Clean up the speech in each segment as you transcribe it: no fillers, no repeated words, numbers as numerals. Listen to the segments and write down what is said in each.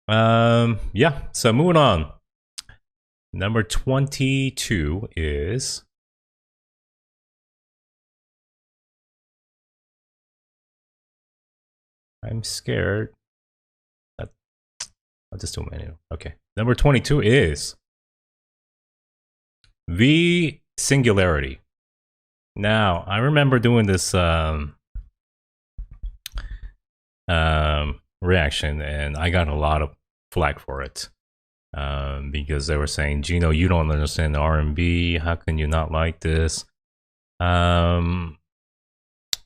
Yeah, so moving on. Number 22 is I'm scared. I'll just do a menu. Okay. Number 22 is the Singularity. Now, I remember doing this reaction, and I got a lot of flack for it. Because they were saying, Gino, you don't understand R&B. How can you not like this?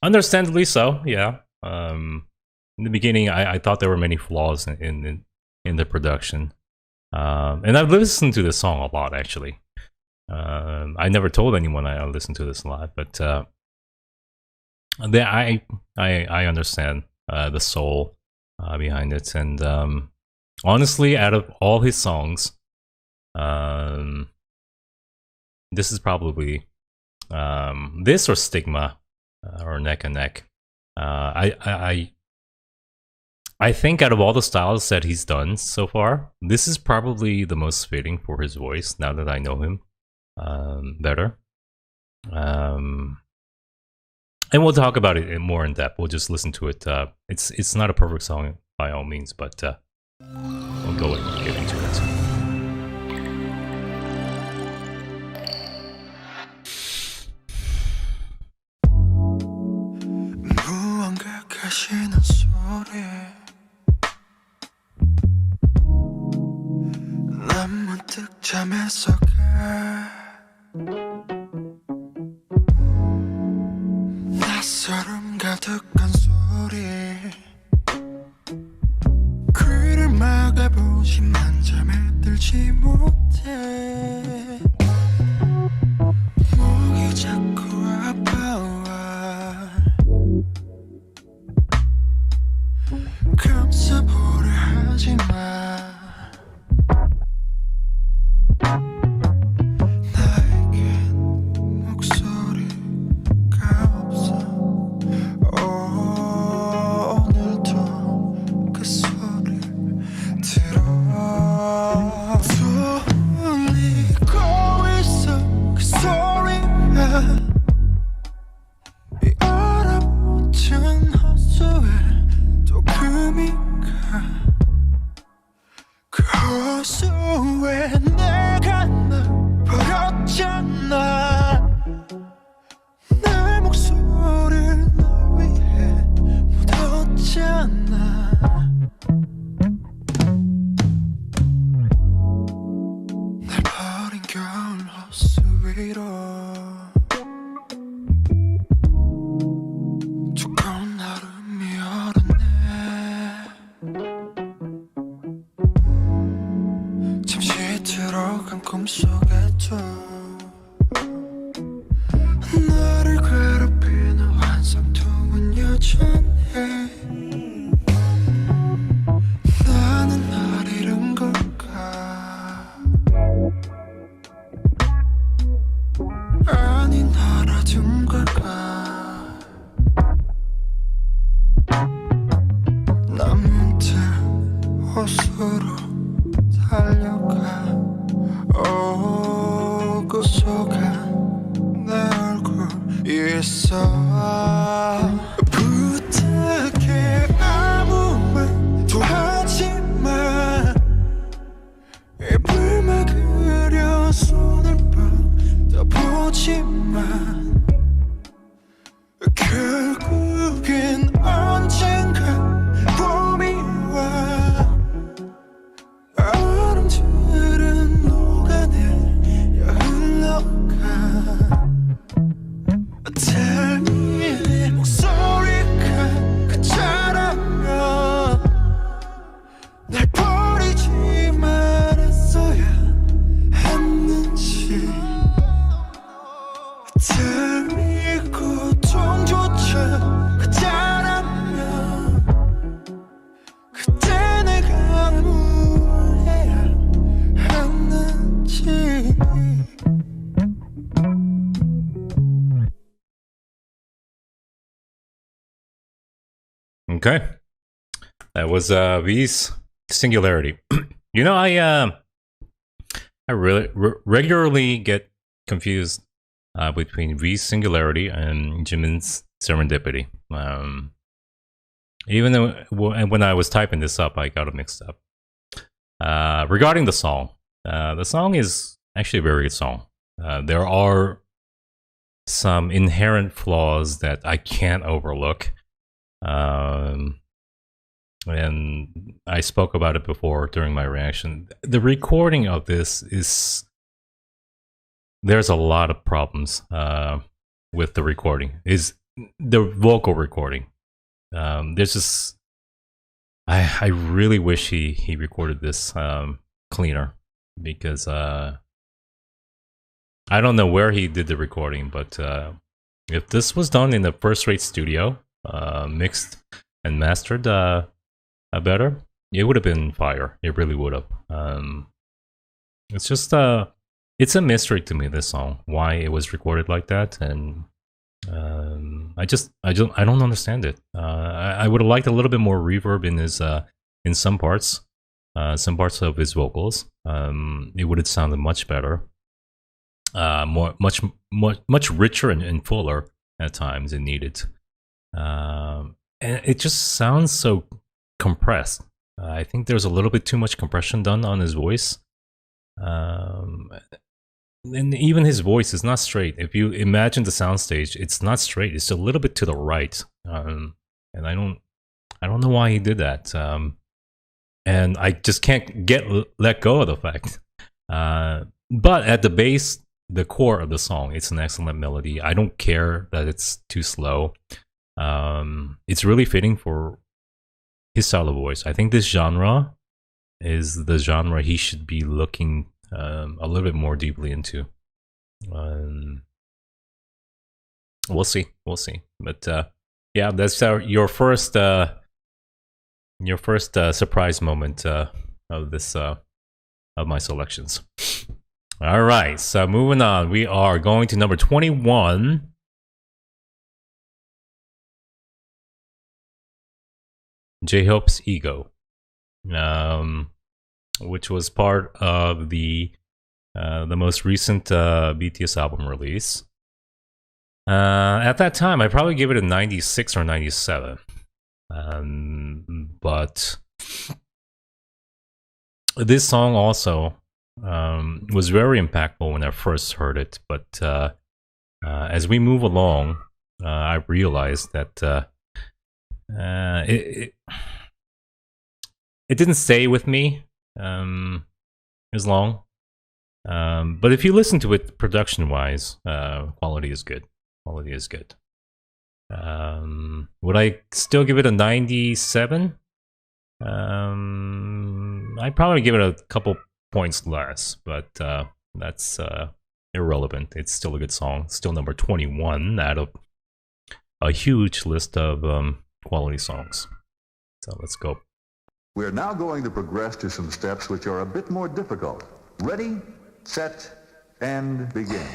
Understandably so, yeah. In the beginning, I thought there were many flaws in the production. And I've listened to this song a lot, actually. I never told anyone I listened to this a lot, but I understand the soul behind it. And honestly, out of all his songs, this is probably this or Stigma or Neck and Neck. I think out of all the styles that he's done so far, this is probably the most fitting for his voice. Now that I know him better, and we'll talk about it more in depth. We'll just listen to it. It's not a perfect song by all means, but we'll go and get into it. 낯설음 가득한 소리 귀를 막아보지만 잠에 들지 못해 목이 자꾸 아파와 감싸보려 하지마 Okay, that was V's Singularity. You know, I really regularly get confused between V's Singularity and Jimin's Serendipity. Even though when I was typing this up, I got it mixed up. Regarding the song is actually a very good song. There are some inherent flaws that I can't overlook. And I spoke about it before during my reaction. The recording of this there's a lot of problems with the recording. Is the vocal recording. There's just I really wish he recorded this cleaner, because I don't know where he did the recording, but if this was done in a first-rate studio, mixed and mastered better, it would have been fire. It really would have. It's just it's a mystery to me, this song, why it was recorded like that, and I don't understand it. I would have liked a little bit more reverb in his in some parts of his vocals. It would have sounded much better, much richer and fuller at times it needed. And it just sounds so compressed. I think there's a little bit too much compression done on his voice. And even his voice is not straight. If you imagine the soundstage, it's not straight. It's a little bit to the right. And I don't know why he did that. And I just can't let go of the fact. But at the base, the core of the song, it's an excellent melody. I don't care that it's too slow. It's really fitting for his style of voice. I think this genre is the genre he should be looking a little bit more deeply into. We'll see. But yeah, that's your first surprise moment of this of my selections. All right, so moving on, we are going to number 21. J-Hope's Ego, which was part of the most recent BTS album release. At that time, I probably gave it a 96 or 97. But this song also was very impactful when I first heard it. But as we move along, I realized that it didn't stay with me as long. But if you listen to it production-wise, quality is good. Would I still give it a 97? I'd probably give it a couple points less, but that's irrelevant. It's still a good song. Still number 21 out of a huge list of quality songs. So let's go. We're now going to progress to some steps which are a bit more difficult. Ready, set, and begin.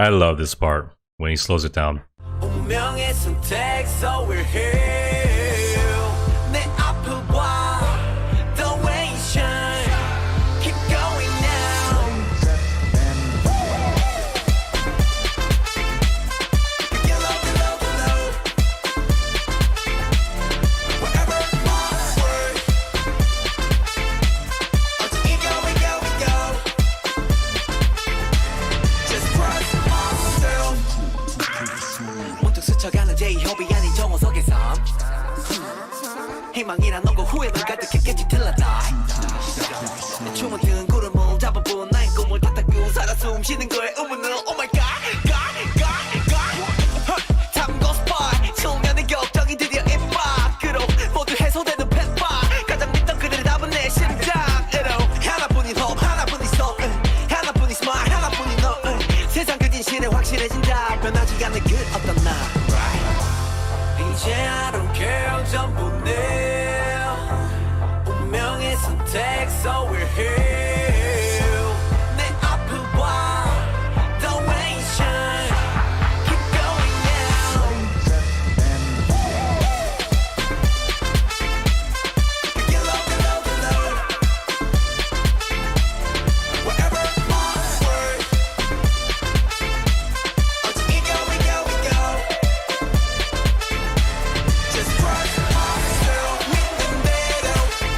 I love this part when he slows it down. 희망이란 없고 후회만 가득했겠지 till I die 내 춤은 든 구름을 잡아본 나의 꿈을 다 닦고 살아 숨 쉬는 거에 의문은 oh my god god god god 탐구 스팟 청년의 격정이 드디어 입밖으로 모두 해소되는 펫파 가장 믿던 그들의 답은 내 심장으로 하나뿐인 hope 하나뿐인 soul 하나뿐인 smile 하나뿐인 너 세상 그 진실에 확실해진 답 변하지 않는 그 어떤 나 이제 I don't care 전부 내 운명의 선택 so we're here 내 앞을 봐 the way you shine keep going now get low get low get low wherever my word 어디 we go we go we go just trust myself 믿는 대로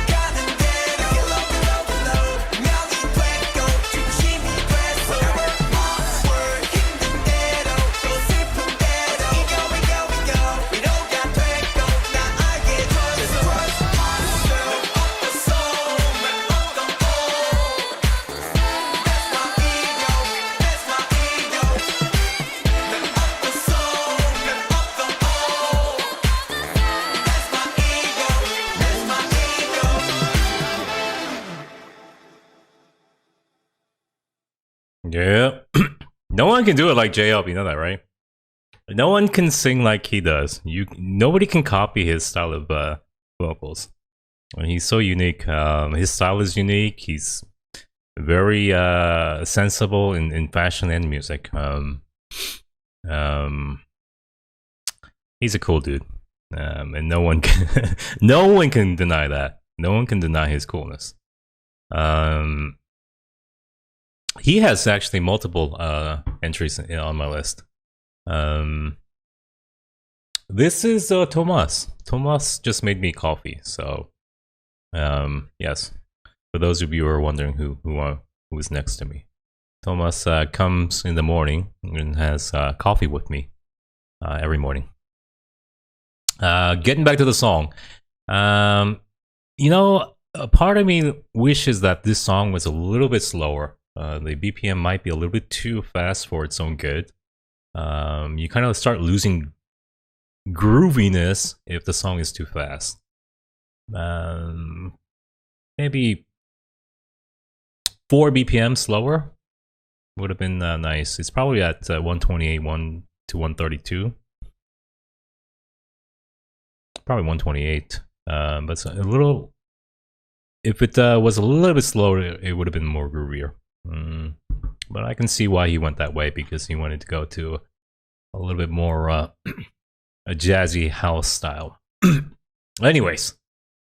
가는 대로 get low get low get low 명이 되고 중심이 돼서 wherever my word 힘든 대로 또 슬픈 대로 we go we go we go 위로가 되고 나 알게 줘 just trust myself 어떤 소음을 어떤 오 that's my ego that's my ego 난 어떤 소음을 어떤 오 that's my ego that's my ego Yeah. No one can do it like J-Hope, you know that, right? No one can sing like he does. Nobody can copy his style of vocals. And he's so unique. His style is unique. He's very sensible in fashion and music. He's a cool dude, and no one can no one can deny that. No one can deny his coolness. He has actually multiple entries on my list. This is Thomas. Thomas just made me coffee. So, yes. For those of you who are wondering who is next to me, Thomas comes in the morning and has coffee with me every morning. Getting back to the song, you know, a part of me wishes that this song was a little bit slower. The BPM might be a little bit too fast for its own good. You kind of start losing grooviness if the song is too fast. Maybe 4 BPM slower would have been nice. It's probably at 128 to 132. Probably 128. But it's a little. If it was a little bit slower, it would have been more groovier. But I can see why he went that way, because he wanted to go to a little bit more a jazzy house style. Anyways,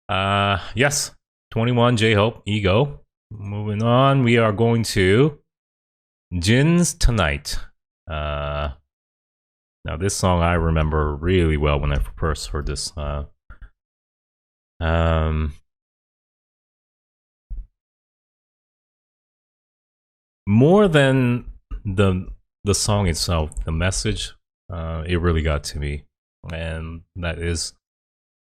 yes, 21 J-Hope, Ego. Moving on, we are going to Jin's Tonight. Now this song I remember really well when I first heard this. More than the song itself, the message, it really got to me, and that is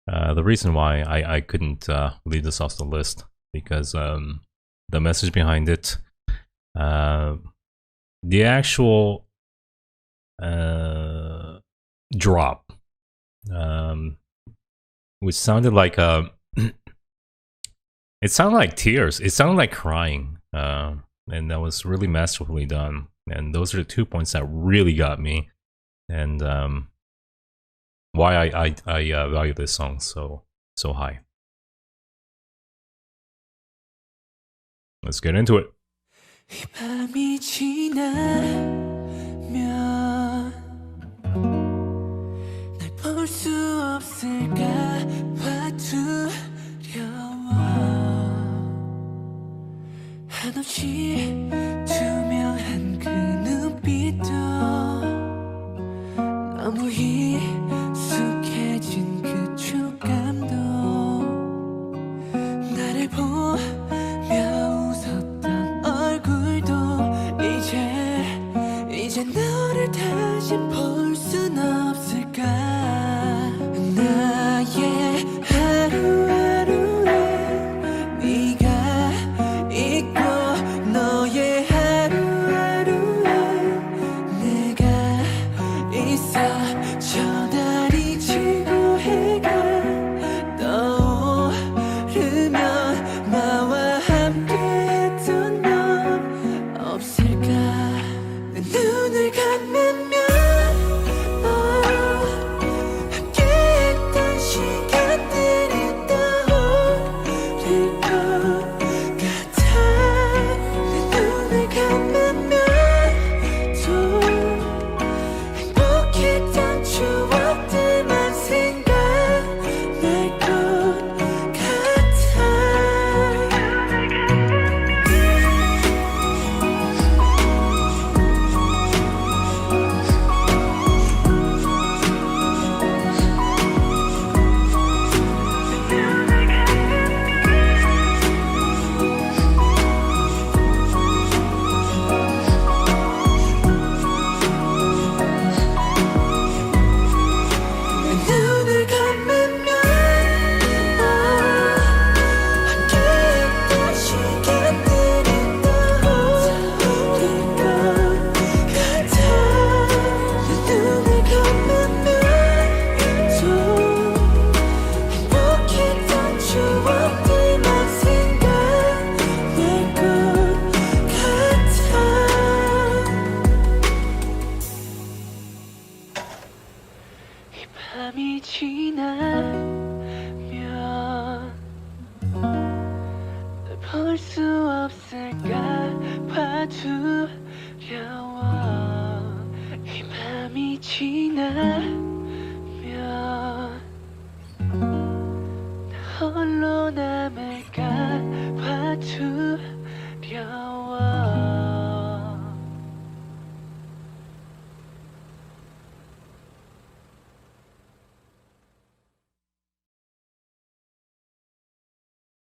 the reason why I couldn't leave this off the list, because the message behind it, the actual drop, which sounded like it sounded like tears, it sounded like crying. And that was really masterfully done. And those are the 2 points that really got me, and why I value this song so high. Let's get into it. 이 밤이 지나면 날 볼 수 없을까 봐두려워 한없이 투명한 그 눈빛도 너무 익숙해진 그 촉감도 나를 보며 웃었던 얼굴도 이제 너를 다시 볼 순 없을까 나의 하루 없을까 봐두려워 이 밤이 지나면 홀로 남을까 봐두려워.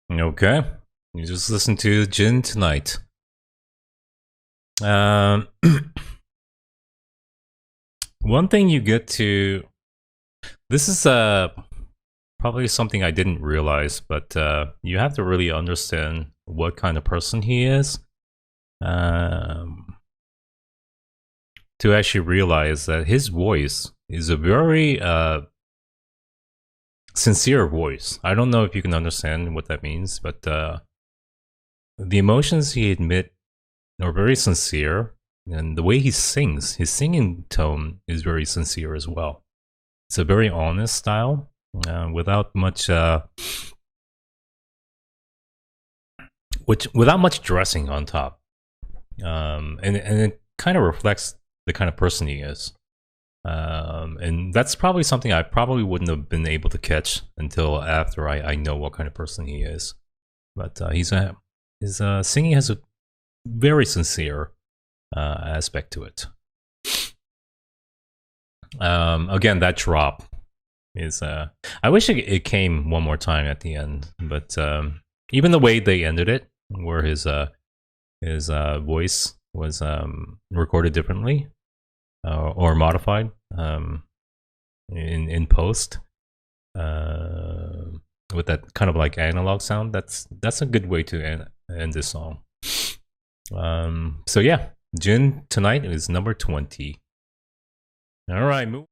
Okay, you just listen to Jin tonight. One thing you get to, this is probably something I didn't realize, but you have to really understand what kind of person he is to actually realize that his voice is a very sincere voice. I don't know if you can understand what that means, but the emotions he admit are very sincere, and the way he sings, his singing tone is very sincere as well. It's a very honest style, without much without much dressing on top, and it kind of reflects the kind of person he is. And that's probably something I probably wouldn't have been able to catch until after I know what kind of person he is. But his singing has a very sincere aspect to it. Again, that drop is I wish it came one more time at the end, but even the way they ended it, where his voice was recorded differently or modified in post with that kind of like analog sound, that's a good way to end this song. So yeah, Jin tonight is number 20. All right, move.